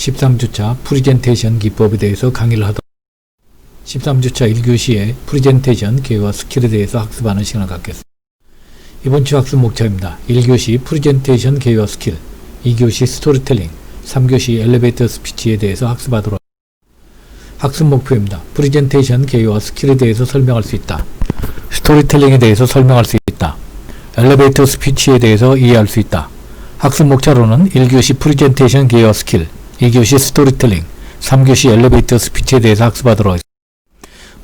13주차 프리젠테이션 기법에 대해서 강의를 하도록 13주차 1교시의 프리젠테이션 기회와 스킬에 대해서 학습하는 시간을 갖겠습니다. 이번 주 학습 목차입니다. 1교시 프리젠테이션 기회와 스킬, 2교시 스토리텔링, 3교시 엘리베이터 스피치에 대해서 학습하도록 학습 목표입니다. 프리젠테이션 기회와 스킬에 대해서 설명할 수 있다. 스토리텔링에 대해서 설명할 수 있다. 엘리베이터 스피치에 대해서 이해할 수 있다. 학습 목차로는 1교시 프리젠테이션 기회와 스킬, 2교시 스토리텔링, 3교시 엘리베이터 스피치에 대해서 학습하도록 하겠습니다.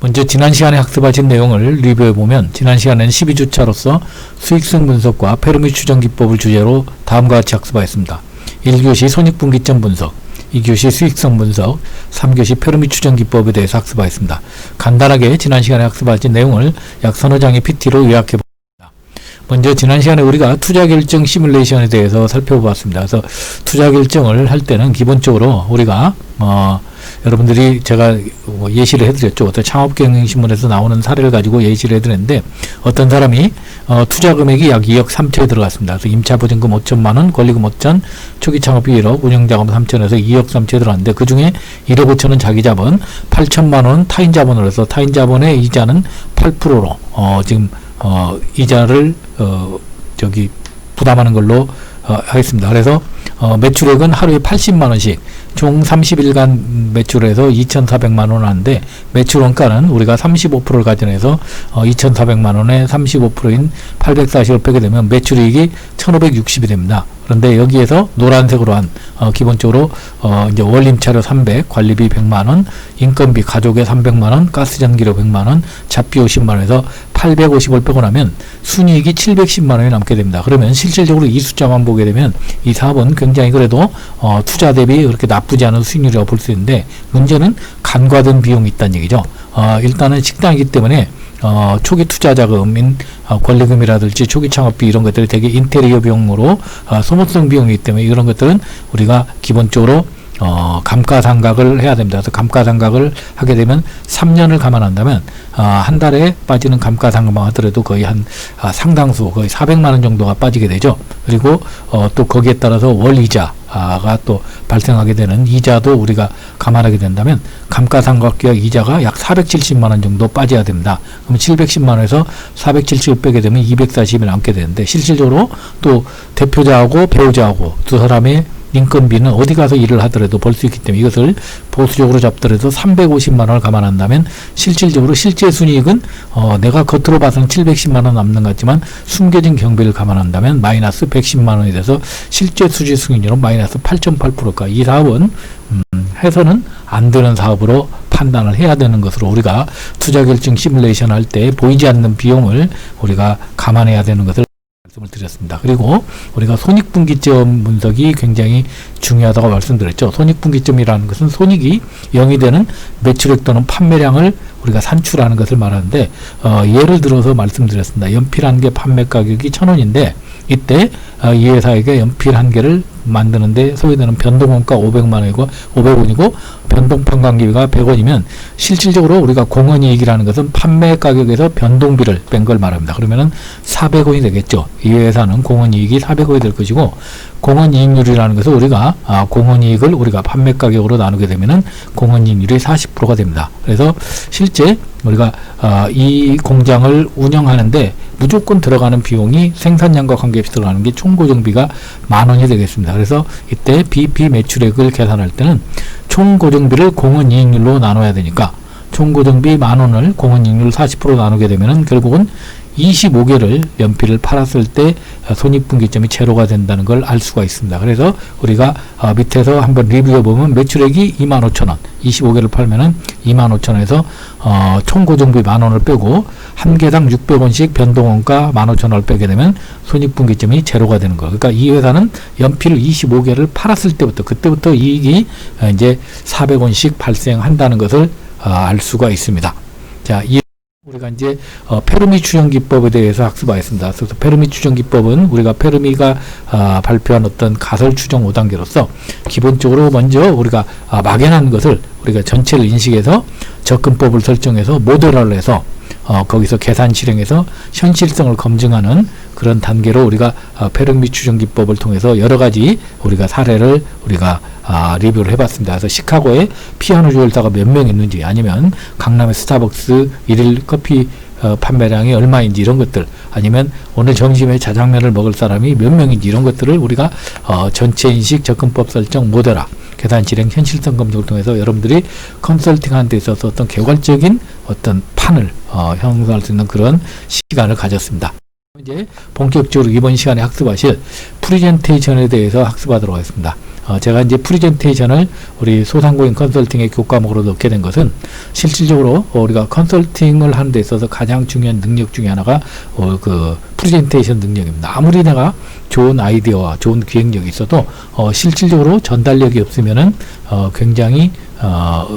먼저 지난 시간에 학습하신 내용을 리뷰해보면 지난 시간에는 12주차로서 수익성 분석과 페르미 추정 기법을 주제로 다음과 같이 학습하였습니다. 1교시 손익분기점 분석, 2교시 수익성 분석, 3교시 페르미 추정 기법에 대해서 학습하였습니다. 간단하게 지난 시간에 학습하신 내용을 약 서너 장의 PT로 요약해보겠습니다. 먼저 지난 시간에 우리가 투자결정 시뮬레이션에 대해서 살펴보았습니다. 그래서 투자결정을 할 때는 기본적으로 우리가 여러분들이 제가 예시를 해드렸죠. 어떤 창업경영신문에서 나오는 사례를 가지고 예시를 해드렸는데 어떤 사람이 투자 금액이 약 2억 3천에 들어갔습니다. 그래서 임차보증금 5천만원, 권리금 5천, 초기 창업비 1억, 운영자금 3천에서 2억 3천에 들어갔는데 그 중에 1억 5천은 자기 자본, 8천만원은 타인 자본으로 해서 타인 자본의 이자는 8%로 지금 이자를 부담하는 걸로 하겠습니다. 그래서 매출액은 하루에 80만원씩 총 30일간 매출을 해서 2,400만원 하는데 매출 원가는 우리가 35%를 가정해서 2,400만원에 35%인 840을 빼게 되면 매출이익이 1,560이 됩니다. 그런데 여기에서 노란색으로 한 기본적으로 이제 원림차료 300, 관리비 100만원, 인건비 가족에 300만원, 가스전기료 100만원, 잡비 50만원에서 850을 빼고 나면 순이익이 710만원이 남게 됩니다. 그러면 실질적으로 이 숫자만 보게 되면 이 사업은 굉장히 그래도 투자 대비 그렇게 나쁘지 않은 수익률이라고 볼 수 있는데 문제는 간과된 비용이 있다는 얘기죠. 일단은 식당이기 때문에 초기 투자 자금인 권리금이라든지 초기 창업비 이런 것들이 되게 인테리어 비용으로 소모성 비용이기 때문에 이런 것들은 우리가 기본적으로 감가상각을 해야 됩니다. 그래서 감가상각을 하게 되면 3년을 감안한다면 한 달에 빠지는 감가상각만 하더라도 거의 한 상당수 거의 400만원 정도가 빠지게 되죠. 그리고 또 거기에 따라서 월이자가 또 발생하게 되는 이자도 우리가 감안하게 된다면 감가상각과 이자가 약 470만원 정도 빠져야 됩니다. 그럼 710만원에서 470을 빼게 되면 240이 남게 되는데 실질적으로 또 대표자하고 배우자하고 두 사람의 인건비는 어디 가서 일을 하더라도 벌 수 있기 때문에 이것을 보수적으로 잡더라도 350만원을 감안한다면 실질적으로 실제 순이익은 내가 겉으로 봐서는 710만원 남는 것 같지만 숨겨진 경비를 감안한다면 마이너스 110만원이 돼서 실제 수지 수익률은 마이너스 8.8%가 이 사업은 해서는 안 되는 사업으로 판단을 해야 되는 것으로 우리가 투자결정 시뮬레이션 할 때 보이지 않는 비용을 우리가 감안해야 되는 것을 말씀을 드렸습니다. 그리고 우리가 손익분기점 분석이 굉장히 중요하다고 말씀드렸죠. 손익분기점이라는 것은 손익이 0이 되는 매출액 또는 판매량을 우리가 산출하는 것을 말하는데 예를 들어서 말씀드렸습니다. 연필 한 개 판매 가격이 1,000원인데 이때 이 회사에게 연필 한 개를 만드는데 소요되는 변동원가 500원이고 변동판관비가 100원이면 실질적으로 우리가 공헌이익이라는 것은 판매 가격에서 변동비를 뺀 걸 말합니다. 그러면은 400원이 되겠죠. 이 회사는 공헌이익이 400원이 될 것이고 공헌이익률이라는 것은 우리가 공헌이익을 우리가 판매 가격으로 나누게 되면은 공헌이익률이 40%가 됩니다. 그래서 실제 우리가 이 공장을 운영하는데 무조건 들어가는 비용이 생산량과 관계없이 들어가는 게 총고정비가 10,000원이 되겠습니다. 그래서 이때 BP 매출액을 계산할 때는 총고정비를 공헌이익률로 나눠야 되니까 총고정비 10,000원을 공헌이익률 40% 나누게 되면은 결국은 25개를 연필을 팔았을 때 손익분기점이 제로가 된다는 걸 알 수가 있습니다. 그래서 우리가 밑에서 한번 리뷰해 보면 매출액이 25,000원, 25개를 팔면은 25,000원에서 총고정비 10,000원을 빼고 한 개당 600원씩 변동원가 15,000원을 빼게 되면 손익분기점이 제로가 되는 거예요. 그러니까 이 회사는 연필을 25개를 팔았을 때부터 그때부터 이익이 이제 400원씩 발생한다는 것을 알 수가 있습니다. 자, 우리가 이제 페르미 추정 기법에 대해서 학습하였습니다. 그래서 페르미 추정 기법은 우리가 페르미가 발표한 어떤 가설 추정 5단계로서 기본적으로 먼저 우리가 막연한 것을 우리가 전체를 인식해서 접근법을 설정해서 모델화를 해서 거기서 계산 실행해서 현실성을 검증하는 그런 단계로 우리가 페르미 추정 기법을 통해서 여러 가지 우리가 사례를 우리가 리뷰를 해봤습니다. 그래서 시카고에 피아노 조율사가 몇 명 있는지, 아니면 강남의 스타벅스 일일 커피 판매량이 얼마인지 이런 것들, 아니면 오늘 점심에 자장면을 먹을 사람이 몇 명인지 이런 것들을 우리가 전체 인식, 접근법 설정, 모델화, 계산 실행, 현실성 검증을 통해서 여러분들이 컨설팅하는 데 있어서 어떤 개괄적인 어떤 판을 형성할 수 있는 그런 시간을 가졌습니다. 이제 본격적으로 이번 시간에 학습하실 프리젠테이션에 대해서 학습하도록 하겠습니다. 제가 이제 프리젠테이션을 우리 소상공인 컨설팅의 교과목으로 넣게 된 것은 실질적으로 우리가 컨설팅을 하는 데 있어서 가장 중요한 능력 중에 하나가 그 프리젠테이션 능력입니다. 아무리 내가 좋은 아이디어와 좋은 기획력이 있어도 실질적으로 전달력이 없으면은 굉장히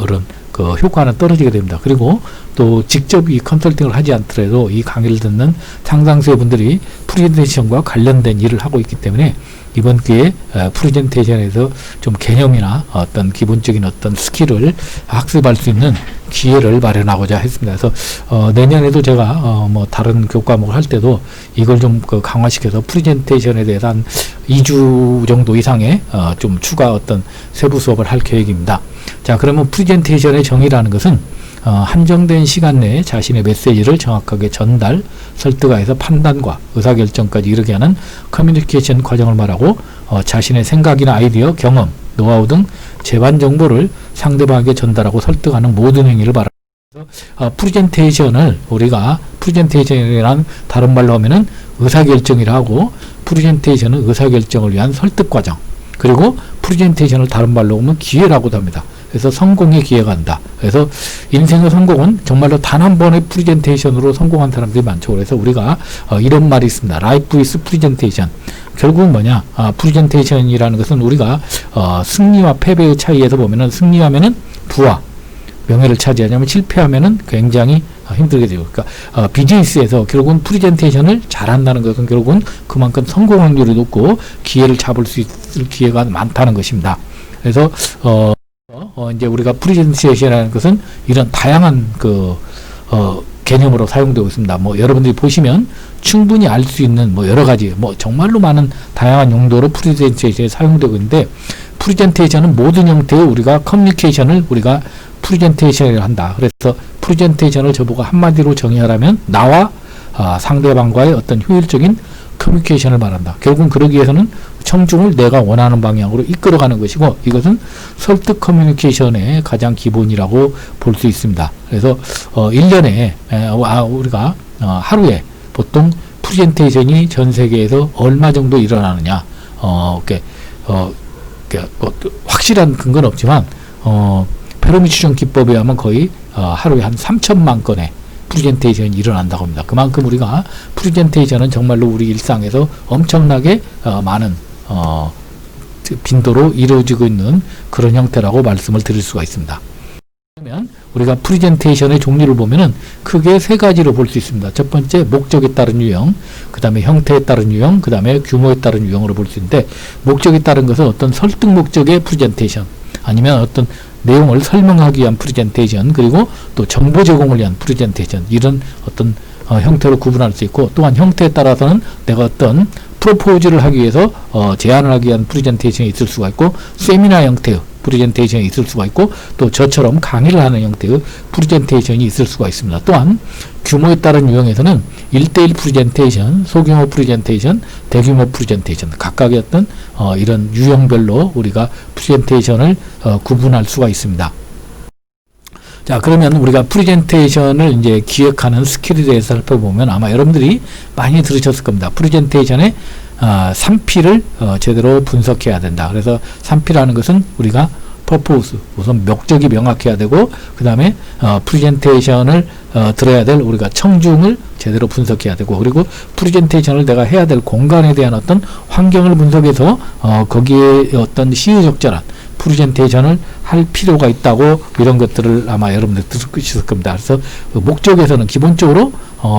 그런 그 효과는 떨어지게 됩니다. 그리고 또 직접 이 컨설팅을 하지 않더라도 이 강의를 듣는 상당수의 분들이 프리젠테이션과 관련된 일을 하고 있기 때문에 이번 기회에 프리젠테이션에서 좀 개념이나 어떤 기본적인 어떤 스킬을 학습할 수 있는 기회를 마련하고자 했습니다. 그래서 내년에도 제가 뭐 다른 교과목을 할 때도 이걸 좀 강화시켜서 프리젠테이션에 대해서 한 2주 정도 이상의 좀 추가 어떤 세부 수업을 할 계획입니다. 자, 그러면 프리젠테이션의 정의라는 것은 한정된 시간 내에 자신의 메시지를 정확하게 전달, 설득하여서 판단과 의사결정까지 이르게 하는 커뮤니케이션 과정을 말하고 자신의 생각이나 아이디어, 경험, 노하우 등 재반 정보를 상대방에게 전달하고 설득하는 모든 행위를 말합니다. 프리젠테이션을 우리가 프리젠테이션이란 다른 말로 하면은 의사결정이라 하고, 프리젠테이션은 의사결정을 위한 설득 과정, 그리고 프리젠테이션을 다른 말로 하면 기회라고도 합니다. 그래서 성공의 기회가 한다. 그래서 인생의 성공은 정말로 단 한 번의 프리젠테이션으로 성공한 사람들이 많죠. 그래서 우리가 이런 말이 있습니다. Life is presentation. 결국은 뭐냐? 프리젠테이션이라는 것은 우리가 승리와 패배의 차이에서 보면은, 승리하면은 부와 명예를 차지하냐면, 실패하면은 굉장히 힘들게 되고, 그러니까 비즈니스에서 결국은 프리젠테이션을 잘한다는 것은 결국은 그만큼 성공 확률이 높고 기회를 잡을 수 있을 기회가 많다는 것입니다. 그래서 이제 우리가 프리젠테이션이라는 것은 이런 다양한 개념으로 사용되고 있습니다. 뭐 여러분들이 보시면 충분히 알 수 있는 뭐 여러 가지 뭐 정말로 많은 다양한 용도로 프리젠테이션이 사용되고 있는데, 프리젠테이션은 모든 형태의 우리가 커뮤니케이션을 우리가 프리젠테이션을 한다. 그래서 프리젠테이션을 저보고 한마디로 정의하라면 나와 상대방과의 어떤 효율적인 커뮤니케이션을 말한다. 결국은 그러기 위해서는 청중을 내가 원하는 방향으로 이끌어가는 것이고, 이것은 설득 커뮤니케이션의 가장 기본이라고 볼 수 있습니다. 그래서 1년에 우리가 하루에 보통 프레젠테이션이 전 세계에서 얼마 정도 일어나느냐, 확실한 근거는 없지만 페르미 추정 기법에 하면 거의 하루에 한 3천만 건의 프레젠테이션이 일어난다고 합니다. 그만큼 우리가 프레젠테이션은 정말로 우리 일상에서 엄청나게 많은 빈도로 이루어지고 있는 그런 형태라고 말씀을 드릴 수가 있습니다. 그러면 우리가 프레젠테이션의 종류를 보면은 크게 세 가지로 볼 수 있습니다. 첫 번째, 목적에 따른 유형, 그 다음에 형태에 따른 유형, 그 다음에 규모에 따른 유형으로 볼 수 있는데, 목적에 따른 것은 어떤 설득 목적의 프레젠테이션, 아니면 어떤 내용을 설명하기 위한 프레젠테이션, 그리고 또 정보 제공을 위한 프레젠테이션, 이런 어떤 형태로 구분할 수 있고, 또한 형태에 따라서는 내가 어떤 프로포즈를 하기 위해서 제안을 하기 위한 프레젠테이션이 있을 수가 있고, 세미나 형태의 프레젠테이션이 있을 수가 있고, 또 저처럼 강의를 하는 형태의 프레젠테이션이 있을 수가 있습니다. 또한 규모에 따른 유형에서는 1:1 프레젠테이션, 소규모 프레젠테이션, 대규모 프레젠테이션, 각각의 어떤 이런 유형별로 우리가 프레젠테이션을 구분할 수가 있습니다. 자, 그러면 우리가 프레젠테이션을 이제 기획하는 스킬에 대해서 살펴보면 아마 여러분들이 많이 들으셨을 겁니다. 프레젠테이션의 3P를 제대로 분석해야 된다. 그래서 3P라는 것은 우리가 퍼포스, 우선 목적이 명확해야 되고, 그 다음에 프레젠테이션을 들어야 될 우리가 청중을 제대로 분석해야 되고, 그리고 프레젠테이션을 내가 해야 될 공간에 대한 어떤 환경을 분석해서 거기에 어떤 시의적절한 프레젠테이션을 할 필요가 있다고, 이런 것들을 아마 여러분들 들으셨을 겁니다. 그래서 목적에서는 기본적으로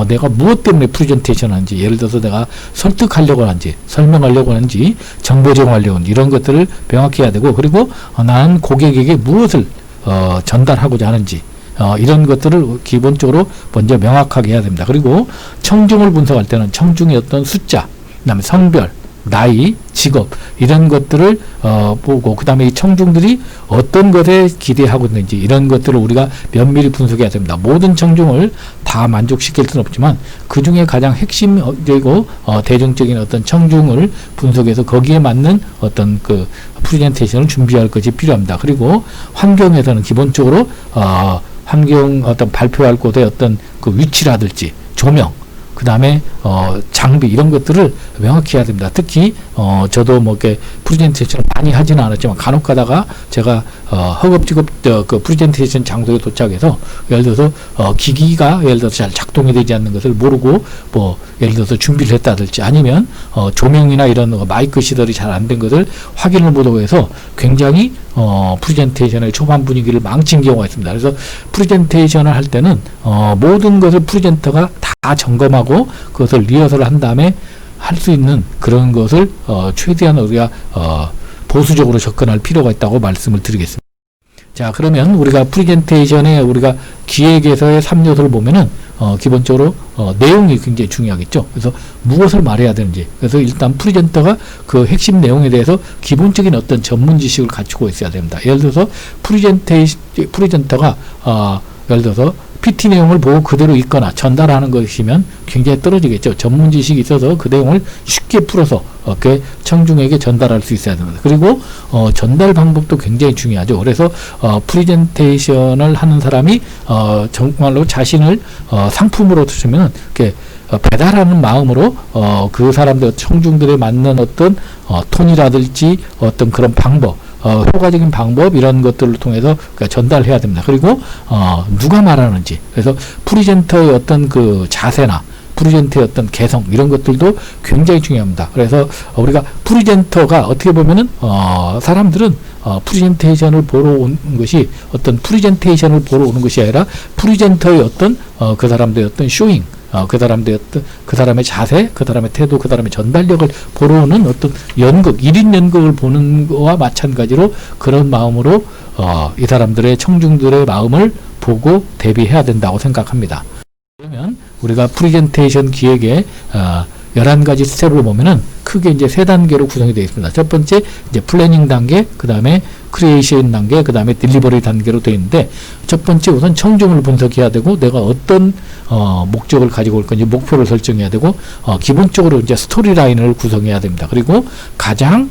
내가 무엇 때문에 프레젠테이션을 하는지, 예를 들어서 내가 설득하려고 하는지, 설명하려고 하는지, 정보 제공하려고 하는지, 이런 것들을 명확히 해야 되고, 그리고 나는 고객에게 무엇을 전달하고자 하는지, 이런 것들을 기본적으로 먼저 명확하게 해야 됩니다. 그리고 청중을 분석할 때는 청중의 어떤 숫자, 그다음에 성별, 나이, 직업 이런 것들을 보고 그다음에 이 청중들이 어떤 것에 기대하고 있는지 이런 것들을 우리가 면밀히 분석해야 됩니다. 모든 청중을 다 만족시킬 수는 없지만 그 중에 가장 핵심적이고 대중적인 어떤 청중을 분석해서 거기에 맞는 어떤 그 프레젠테이션을 준비할 것이 필요합니다. 그리고 환경에서는 기본적으로 환경 어떤 발표할 곳의 어떤 그 위치라든지 조명 그 다음에 장비 이런 것들을 명확히 해야 됩니다. 특히 저도 뭐 이렇게 프레젠테이션을 많이 하지는 않았지만 간혹 가다가 제가 허겁지겁 그 프레젠테이션 장소에 도착해서 예를 들어서 기기가 예를 들어서 잘 작동이 되지 않는 것을 모르고 뭐 예를 들어서 준비를 했다든지 아니면 조명이나 이런 마이크 시설이 잘 안 된 것을 확인을 못하고 해서 굉장히 프레젠테이션의 초반 분위기를 망친 경우가 있습니다. 그래서 프레젠테이션을 할 때는 모든 것을 프레젠터가 다 점검하고 그것을 리허설을 한 다음에 할 수 있는 그런 것을 최대한 우리가 보수적으로 접근할 필요가 있다고 말씀을 드리겠습니다. 자, 그러면 우리가 프레젠테이션의 우리가 기획에서의 3요소를 보면은 기본적으로 내용이 굉장히 중요하겠죠. 그래서 무엇을 말해야 되는지. 그래서 일단 프레젠터가 그 핵심 내용에 대해서 기본적인 어떤 전문 지식을 갖추고 있어야 됩니다. 예를 들어서 프레젠터가 예를 들어서 PT 내용을 보고 그대로 읽거나 전달하는 것이면 굉장히 떨어지겠죠. 전문 지식이 있어서 그 내용을 쉽게 풀어서 그 청중에게 전달할 수 있어야 됩니다. 그리고 전달 방법도 굉장히 중요하죠. 그래서 프레젠테이션을 하는 사람이 정말로 자신을 상품으로 두시면 이렇게 배달하는 마음으로 그 사람들 청중들에 맞는 어떤 톤이라든지 어떤 그런 방법 효과적인 방법 이런 것들을 통해서 전달해야 됩니다. 그리고 누가 말하는지 그래서 프리젠터의 어떤 그 자세나 프리젠터의 어떤 개성 이런 것들도 굉장히 중요합니다. 그래서 우리가 프리젠터가 어떻게 보면은 사람들은 프리젠테이션을 보러 온 것이 어떤 프리젠테이션을 보러 오는 것이 아니라 프리젠터의 어떤 그 사람들의 어떤 쇼잉 그 사람들의 어떤 그 사람의 자세, 그 사람의 태도, 그 사람의 전달력을 보러 오는 어떤 연극, 1인 연극을 보는 거와 마찬가지로 그런 마음으로 이 사람들의 청중들의 마음을 보고 대비해야 된다고 생각합니다. 그러면 우리가 프레젠테이션 기획의 11가지 스텝을 보면은 크게 이제 3단계로 구성이 되어 있습니다. 첫 번째 이제 플래닝 단계, 그 다음에 크리에이션 단계, 그 다음에 딜리버리 단계로 되어 있는데 첫 번째 우선 청중을 분석해야 되고 내가 어떤 목적을 가지고 올 건지 목표를 설정해야 되고 기본적으로 이제 스토리 라인을 구성해야 됩니다. 그리고 가장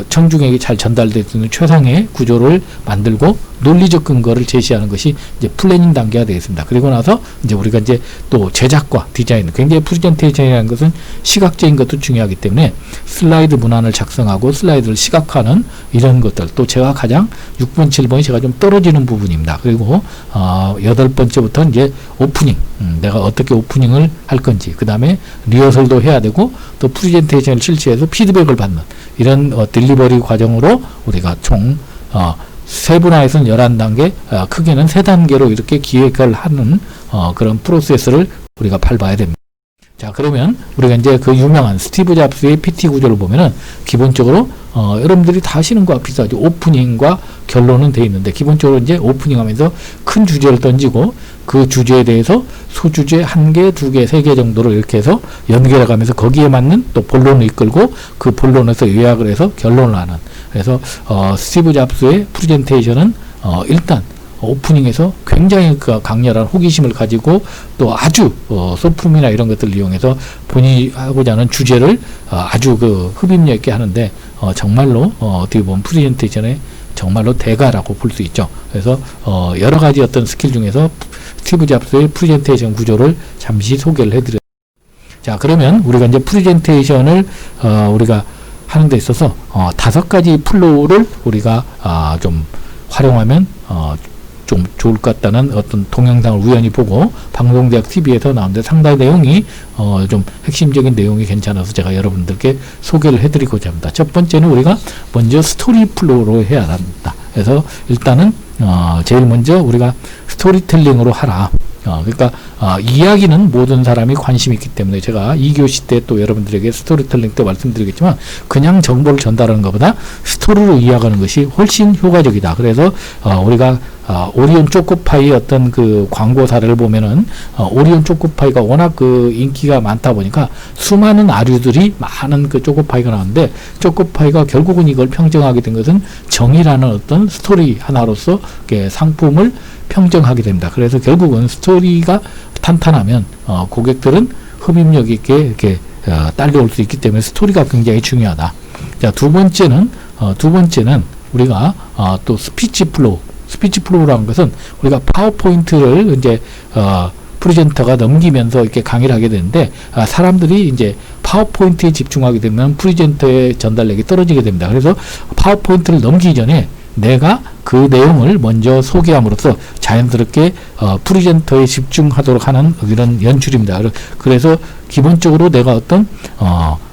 청중에게 잘 전달될 수 있는 최상의 구조를 만들고 논리적 근거를 제시하는 것이 이제 플래닝 단계가 되겠습니다. 그리고 나서 이제 우리가 이제 또 제작과 디자인, 굉장히 프레젠테이션이라는 것은 시각적인 것도 중요하기 때문에 슬라이드 문안을 작성하고 슬라이드를 시각화하는 이런 것들, 또 제가 가장 6번, 7번이 제가 좀 떨어지는 부분입니다. 그리고 8번째부터 이제 오프닝, 내가 어떻게 오프닝을 할 건지, 그 다음에 리허설도 해야 되고 또 프레젠테이션을 실시해서 피드백을 받는 이런 딜리버리 과정으로 우리가 총 세분화해서는 11단계, 크게는 3단계로 이렇게 기획을 하는 그런 프로세스를 우리가 밟아야 됩니다. 자, 그러면 우리가 이제 그 유명한 스티브 잡스의 PT 구조를 보면은 기본적으로 여러분들이 다 아시는 거와 비슷하죠. 오프닝과 결론은 돼 있는데 기본적으로 이제 오프닝 하면서 큰 주제를 던지고 그 주제에 대해서 소주제 1개, 2개, 3개 정도로 이렇게 해서 연결해 가면서 거기에 맞는 또 본론을 이끌고 그 본론에서 요약을 해서 결론을 하는. 그래서 스티브 잡스의 프레젠테이션은 일단 오프닝에서 굉장히 강렬한 호기심을 가지고 또 아주 소품이나 이런 것들을 이용해서 본인이 하고자 하는 주제를 아주 흡입력 있게 하는데 정말로 어떻게 보면 프레젠테이션의 정말로 대가라고 볼 수 있죠. 그래서 여러 가지 어떤 스킬 중에서 스티브 잡스의 프레젠테이션 구조를 잠시 소개를 해드렸습니다. 자, 그러면 우리가 이제 프레젠테이션을 우리가 하는 데 있어서 5가지 플로우를 우리가 좀 활용하면 좀 좋을 것 같다는 어떤 동영상을 우연히 보고 방송대학 TV에서 나오는데 상당히 내용이 좀 핵심적인 내용이 괜찮아서 제가 여러분들께 소개를 해드리고자 합니다. 첫 번째는 우리가 먼저 스토리 플로우로 해야 합니다. 그래서 일단은 제일 먼저 우리가 스토리텔링으로 하라. 그러니까 이야기는 모든 사람이 관심이 있기 때문에 제가 2교시 때 또 여러분들에게 스토리텔링 때 말씀드리겠지만 그냥 정보를 전달하는 것보다 스토리로 이야기하는 것이 훨씬 효과적이다. 그래서 우리가 오리온 초코파이 어떤 그 광고 사례를 보면은 오리온 초코파이가 워낙 그 인기가 많다 보니까 수많은 아류들이 많은 그 초코파이가 나왔는데 초코파이가 결국은 이걸 평정하게 된 것은 정의라는 어떤 스토리 하나로서 상품을 평정하게 됩니다. 그래서 결국은 스토리가 탄탄하면 고객들은 흡입력 있게 이렇게 딸려올 수 있기 때문에 스토리가 굉장히 중요하다. 자, 두 번째는 우리가 또 스피치 플로우라는 것은 우리가 파워포인트를 이제 프레젠터가 넘기면서 이렇게 강의를 하게 되는데 사람들이 이제 파워포인트에 집중하게 되면 프레젠터의 전달력이 떨어지게 됩니다. 그래서 파워포인트를 넘기기 전에 내가 그 내용을 먼저 소개함으로써 자연스럽게 프레젠터에 집중하도록 하는 이런 연출입니다. 그래서 기본적으로 내가 어떤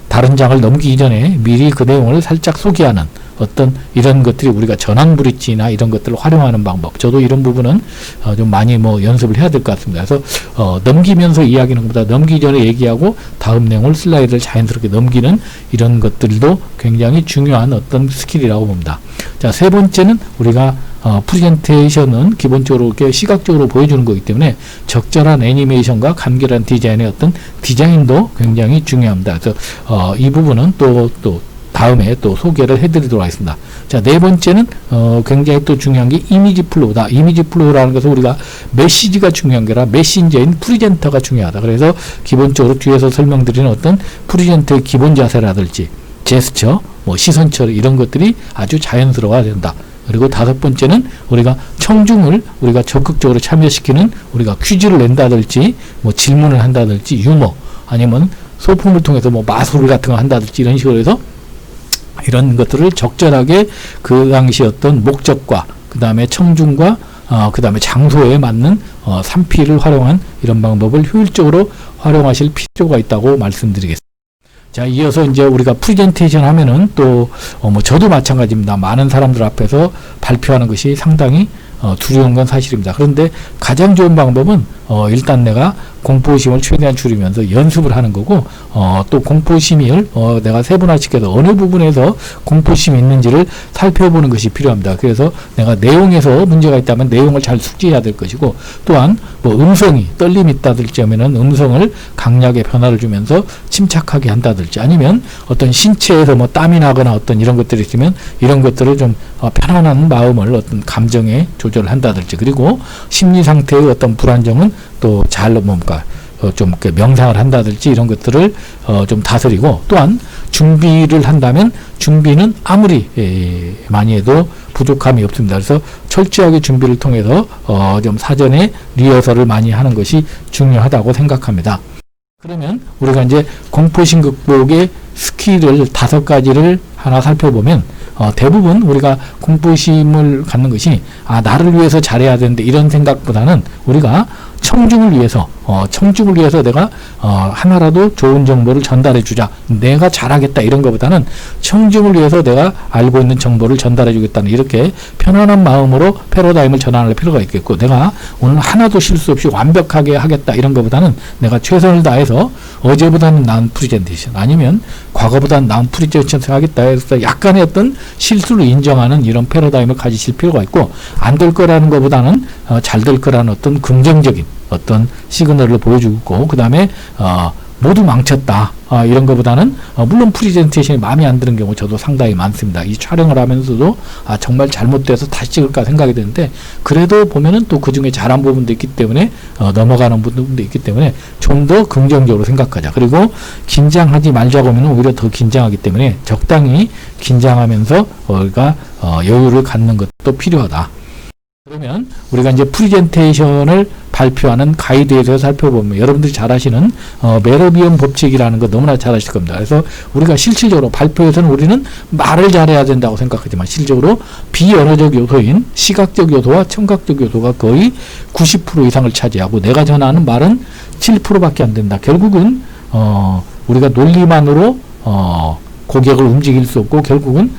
다른 장을 넘기기 전에 미리 그 내용을 살짝 소개하는 어떤 이런 것들이 우리가 전환 브릿지나 이런 것들을 활용하는 방법. 저도 이런 부분은 좀 많이 연습을 해야 될 것 같습니다. 그래서 넘기면서 이야기하는 것보다 넘기기 전에 얘기하고 다음 내용을 슬라이드를 자연스럽게 넘기는 이런 것들도 굉장히 중요한 어떤 스킬이라고 봅니다. 자, 세 번째는 우리가 프레젠테이션은 기본적으로 이렇게 시각적으로 보여주는 거기 때문에 적절한 애니메이션과 간결한 디자인의 어떤 디자인도 굉장히 중요합니다. 그래서 이 부분은 또 다음에 또 소개를 해드리도록 하겠습니다. 자, 네 번째는 굉장히 또 중요한 게 이미지 플로우다. 이미지 플로우라는 것은 우리가 메시지가 중요한 게 아니라 메신저인 프레젠터가 중요하다. 그래서 기본적으로 뒤에서 설명드리는 어떤 프레젠터의 기본 자세라든지 제스처, 시선 처리 이런 것들이 아주 자연스러워야 된다. 그리고 다섯 번째는 우리가 청중을 우리가 적극적으로 참여시키는 우리가 퀴즈를 낸다든지 질문을 한다든지 유머 아니면 소품을 통해서 마술 같은 거 한다든지 이런 식으로 해서 이런 것들을 적절하게 그 당시 어떤 목적과 그 다음에 청중과 그 다음에 장소에 맞는 3P를 활용한 이런 방법을 효율적으로 활용하실 필요가 있다고 말씀드리겠습니다. 자, 이어서 이제 우리가 프레젠테이션 하면은 또 저도 마찬가지입니다. 많은 사람들 앞에서 발표하는 것이 상당히 두려운 건 사실입니다. 그런데 가장 좋은 방법은 일단 내가 공포심을 최대한 줄이면서 연습을 하는 거고 또 공포심을 내가 세분화시켜서 어느 부분에서 공포심이 있는지를 살펴보는 것이 필요합니다. 그래서 내가 내용에서 문제가 있다면 내용을 잘 숙지해야 될 것이고 또한 음성이 떨림이 있다든지 하면은 음성을 강약의 변화를 주면서 침착하게 한다든지 아니면 어떤 신체에서 땀이 나거나 어떤 이런 것들이 있으면 이런 것들을 좀 편안한 마음을 어떤 감정에 조절을 한다든지 그리고 심리 상태의 어떤 불안정은 또 잘 좀 명상을 한다든지 이런 것들을 좀 다스리고 또한 준비를 한다면 준비는 아무리 많이 해도 부족함이 없습니다. 그래서 철저하게 준비를 통해서 좀 사전에 리허설을 많이 하는 것이 중요하다고 생각합니다. 그러면 우리가 이제 공포심 극복의 스킬을 5가지를 하나 살펴보면 대부분 우리가 공포심을 갖는 것이 나를 위해서 잘해야 되는데 이런 생각보다는 우리가 청중을 위해서 내가 하나라도 좋은 정보를 전달해 주자. 내가 잘하겠다 이런 것보다는 청중을 위해서 내가 알고 있는 정보를 전달해 주겠다는 이렇게 편안한 마음으로 패러다임을 전환할 필요가 있겠고 내가 오늘 하나도 실수 없이 완벽하게 하겠다 이런 것보다는 내가 최선을 다해서 어제보다는 나은 프레젠테이션 아니면 과거보다는 나은 프레젠테이션을 하겠다 해서 약간의 어떤 실수를 인정하는 이런 패러다임을 가지실 필요가 있고 안 될 거라는 것보다는 잘 될 거라는 어떤 긍정적인 어떤 시그널을 보여주고 그 다음에 모두 망쳤다 이런 것보다는 물론 프레젠테이션이 마음에 안 드는 경우 저도 상당히 많습니다. 이 촬영을 하면서도 정말 잘못돼서 다시 찍을까 생각이 드는데 그래도 보면은 또 그중에 잘한 부분도 있기 때문에 넘어가는 부분도 있기 때문에 좀 더 긍정적으로 생각하자. 그리고 긴장하지 말자고 하면 오히려 더 긴장하기 때문에 적당히 긴장하면서 우리가 여유를 갖는 것도 필요하다. 그러면 우리가 이제 프레젠테이션을 발표하는 가이드에서 살펴보면 여러분들이 잘 아시는 메러비언 법칙이라는 거 너무나 잘 아실 겁니다. 그래서 우리가 실질적으로 발표에서는 우리는 말을 잘해야 된다고 생각하지만 실질적으로 비언어적 요소인 시각적 요소와 청각적 요소가 거의 90% 이상을 차지하고 내가 전하는 말은 7%밖에 안 된다. 결국은 우리가 논리만으로 고객을 움직일 수 없고 결국은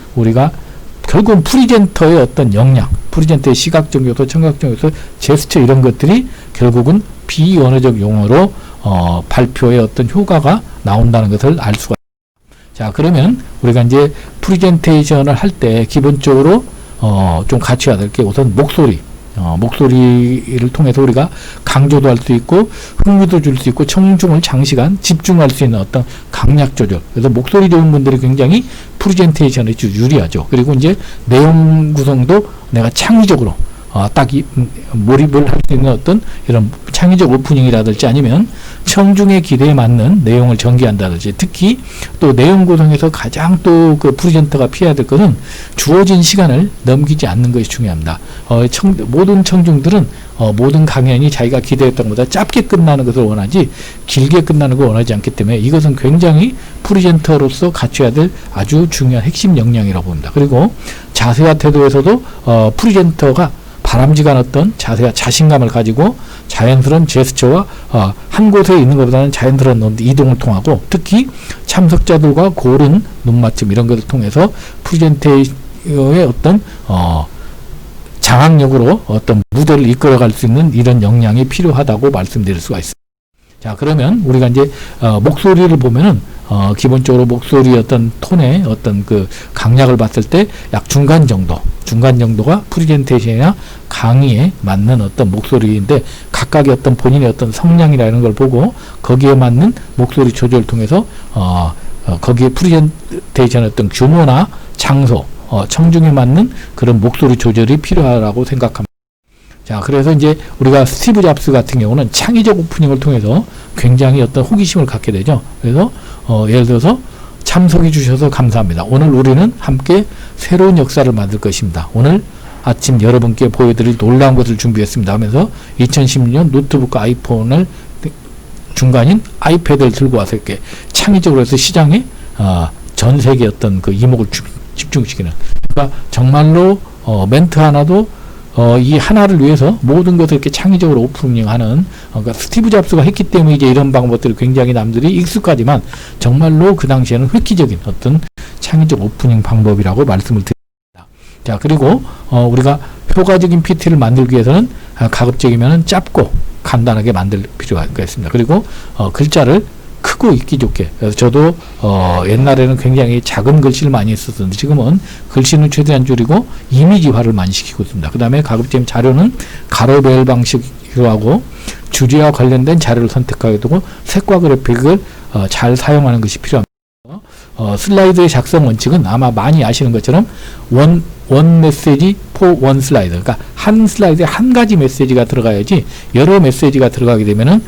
프레젠터의 어떤 역량, 프레젠터의 시각적 요소, 청각적 요소, 제스처 이런 것들이 결국은 비언어적 용어로 발표의 어떤 효과가 나온다는 것을 알 수가 있습니다. 자, 그러면 우리가 이제 프레젠테이션을 할 때 기본적으로 좀 갖춰야 될 게 우선 목소리를 통해서 우리가 강조도 할 수 있고 흥미도 줄 수 있고 청중을 장시간 집중할 수 있는 어떤 강약 조절. 그래서 목소리 좋은 분들이 굉장히 프레젠테이션에 유리하죠. 그리고 이제 내용 구성도 내가 창의적으로 딱 몰입을 할 수 있는 어떤 이런 창의적 오프닝이라든지 아니면 청중의 기대에 맞는 내용을 전개한다든지, 특히 또 내용 구성에서 가장 또 그 프레젠터가 피해야 될 것은 주어진 시간을 넘기지 않는 것이 중요합니다. 모든 청중들은 모든 강연이 자기가 기대했던 것보다 짧게 끝나는 것을 원하지 길게 끝나는 걸 원하지 않기 때문에 이것은 굉장히 프레젠터로서 갖춰야 될 아주 중요한 핵심 역량이라고 봅니다. 그리고 자세와 태도에서도 프레젠터가 바람직한 어떤 자세와 자신감을 가지고 자연스러운 제스처와 한 곳에 있는 것보다는 자연스러운 이동을 통하고, 특히 참석자들과 고른 눈맞춤 이런 것을 통해서 프레젠테이션의 어떤 장악력으로 어떤 무대를 이끌어갈 수 있는 이런 역량이 필요하다고 말씀드릴 수가 있습니다. 자, 그러면 우리가 이제 목소리를 보면은 기본적으로 목소리 어떤 톤의 어떤 그 강약을 봤을 때 약 중간 정도가 프레젠테이션이나 강의에 맞는 어떤 목소리인데, 각각의 어떤 본인의 어떤 성량이라는 걸 보고 거기에 맞는 목소리 조절을 통해서 거기에 프레젠테이션의 어떤 규모나 장소, 청중에 맞는 그런 목소리 조절이 필요하다고 생각합니다. 자, 그래서 이제 우리가 스티브 잡스 같은 경우는 창의적 오프닝을 통해서 굉장히 어떤 호기심을 갖게 되죠. 그래서 예를 들어서 참석해 주셔서 감사합니다. 오늘 우리는 함께 새로운 역사를 만들 것입니다. 오늘 아침 여러분께 보여드릴 놀라운 것을 준비했습니다 하면서 2016년 노트북과 아이폰을 중간인 아이패드를 들고 와서 이렇게 창의적으로 해서 시장에 전 세계 어떤 그 이목을 집중시키는, 그러니까 정말로 멘트 하나도 이 하나를 위해서 모든 것을 이렇게 창의적으로 오프닝하는, 그러니까 스티브 잡스가 했기 때문에 이제 이런 방법들이 굉장히 남들이 익숙하지만 정말로 그 당시에는 획기적인 어떤 창의적 오프닝 방법이라고 말씀을 드립니다. 자, 그리고 우리가 효과적인 PT를 만들기 위해서는 가급적이면 짧고 간단하게 만들 필요가 있습니다. 그리고 글자를 크고 읽기 좋게. 그래서 저도 옛날에는 굉장히 작은 글씨를 많이 썼었는데 지금은 글씨는 최대한 줄이고 이미지화를 많이 시키고 있습니다. 그 다음에 가급적 자료는 가로 배열 방식으로 하고 주제와 관련된 자료를 선택하게 되고 색과 그래픽을 잘 사용하는 것이 필요합니다. 슬라이드의 작성 원칙은 아마 많이 아시는 것처럼 원 메시지 포 원 슬라이드, 그러니까 한 슬라이드에 한 가지 메시지가 들어가야지 여러 메시지가 들어가게 되면은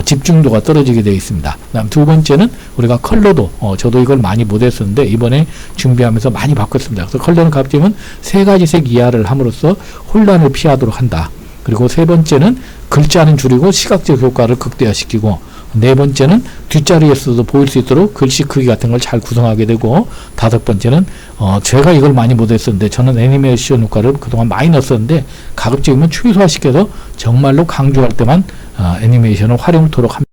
집중도가 떨어지게 되어 있습니다. 그다음 두 번째는 우리가 컬러도 저도 이걸 많이 못했었는데 이번에 준비하면서 많이 바꿨습니다. 그래서 컬러는 가급적이면 세 가지 색 이하를 함으로써 혼란을 피하도록 한다. 그리고 세 번째는 글자는 줄이고 시각적 효과를 극대화시키고, 네 번째는 뒷자리에서도 보일 수 있도록 글씨 크기 같은 걸 잘 구성하게 되고, 다섯 번째는 제가 이걸 많이 못했었는데 저는 애니메이션 효과를 그동안 많이 넣었었는데 가급적이면 최소화시켜서 정말로 강조할 때만 애니메이션을 활용토록 합니다.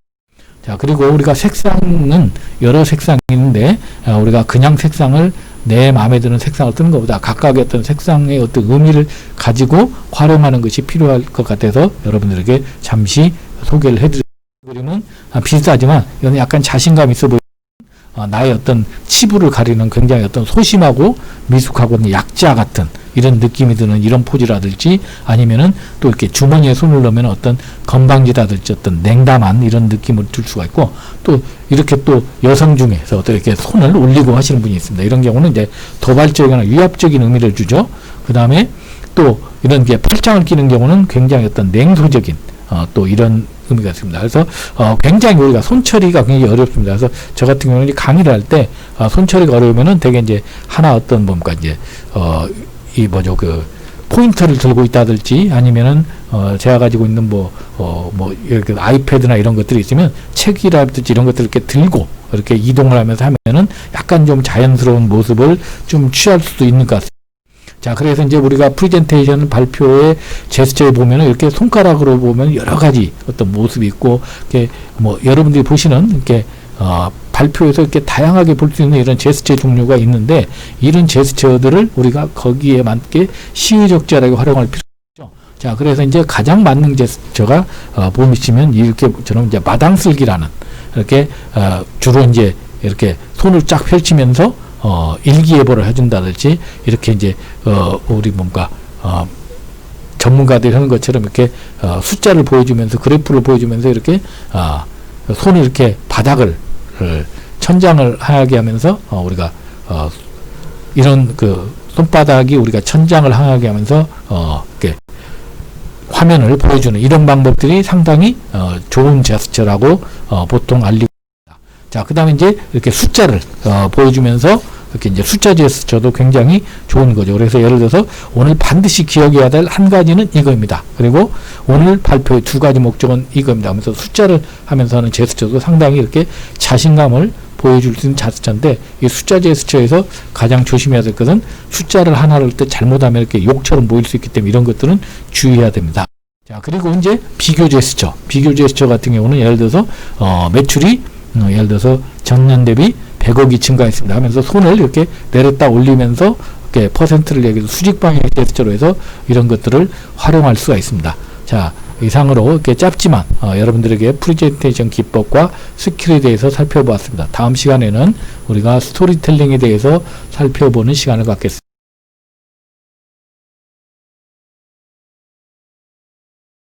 자, 그리고 우리가 색상은 여러 색상이 있는데 우리가 그냥 색상을 내 마음에 드는 색상을 쓰는 것보다 각각의 어떤 색상의 어떤 의미를 가지고 활용하는 것이 필요할 것 같아서 여러분들에게 잠시 소개를 해드립니다. 그림은 비슷하지만 이건 약간 자신감 있어 보이는 나의 어떤 치부를 가리는 굉장히 어떤 소심하고 미숙하고 약자 같은 이런 느낌이 드는 이런 포즈라든지, 아니면은 또 이렇게 주머니에 손을 넣으면 어떤 건방지다든지 어떤 냉담한 이런 느낌을 줄 수가 있고, 또 이렇게 또 여성 중에서 또 이렇게 손을 올리고 하시는 분이 있습니다. 이런 경우는 이제 도발적이거나 위압적인 의미를 주죠. 그 다음에 또 이런 게 팔짱을 끼는 경우는 굉장히 어떤 냉소적인 또 이런 의미가 있습니다. 그래서 굉장히 우리가 손처리가 굉장히 어렵습니다. 그래서 저 같은 경우는 강의를 할 때 손처리가 어려우면은 되게 이제 하나 어떤 뭡니까 이제 이 뭐죠 그 포인터를 들고 있다든지 아니면은 제가 가지고 있는 뭐 이렇게 아이패드나 이런 것들이 있으면 책이라든지 이런 것들을 이렇게 들고 이렇게 이동을 하면서 하면은 약간 좀 자연스러운 모습을 좀 취할 수도 있는 것 같습니다. 자, 그래서 이제 우리가 프레젠테이션 발표의 제스처에 보면은 이렇게 손가락으로 보면 여러 가지 어떤 모습이 있고, 이렇게 뭐 여러분들이 보시는 이렇게 발표에서 이렇게 다양하게 볼 수 있는 이런 제스처 종류가 있는데, 이런 제스처들을 우리가 거기에 맞게 시의적절하게 활용할 필요가 있죠. 자, 그래서 이제 가장 맞는 제스처가 보시면 이렇게처럼 이제 마당 쓸기라는 이렇게 주로 이제 이렇게 손을 쫙 펼치면서 일기예보를 해준다든지 이렇게 이제 우리 뭔가 전문가들이 하는 것처럼 이렇게 숫자를 보여주면서 그래프를 보여주면서 이렇게 손을 이렇게 바닥을 천장을 향하게 하면서 우리가 이런 그 손바닥이 우리가 천장을 향하게 하면서 이렇게 화면을 보여주는 이런 방법들이 상당히 좋은 제스처라고 보통 알리고 있습니다. 자, 그 다음에 이제 이렇게 숫자를 보여주면서 이렇게 이제 숫자 제스처도 굉장히 좋은 거죠. 그래서 예를 들어서 오늘 반드시 기억해야 될 한 가지는 이거입니다. 그리고 오늘 발표의 두 가지 목적은 이겁니다. 하면서 숫자를 하면서 하는 제스처도 상당히 이렇게 자신감을 보여줄 수 있는 제스처인데, 이 숫자 제스처에서 가장 조심해야 될 것은 숫자를 하나를 때 잘못하면 이렇게 욕처럼 보일 수 있기 때문에 이런 것들은 주의해야 됩니다. 자, 그리고 이제 비교 제스처 같은 경우는 예를 들어서 매출이 예를 들어서 전년 대비 100억이 증가했습니다 하면서 손을 이렇게 내렸다 올리면서 이렇게 퍼센트를 얘기해서 수직 방향 제스처로 해서 이런 것들을 활용할 수가 있습니다. 자, 이상으로 이렇게 짧지만 여러분들에게 프레젠테이션 기법과 스킬에 대해서 살펴보았습니다. 다음 시간에는 우리가 스토리텔링에 대해서 살펴보는 시간을 갖겠습니다.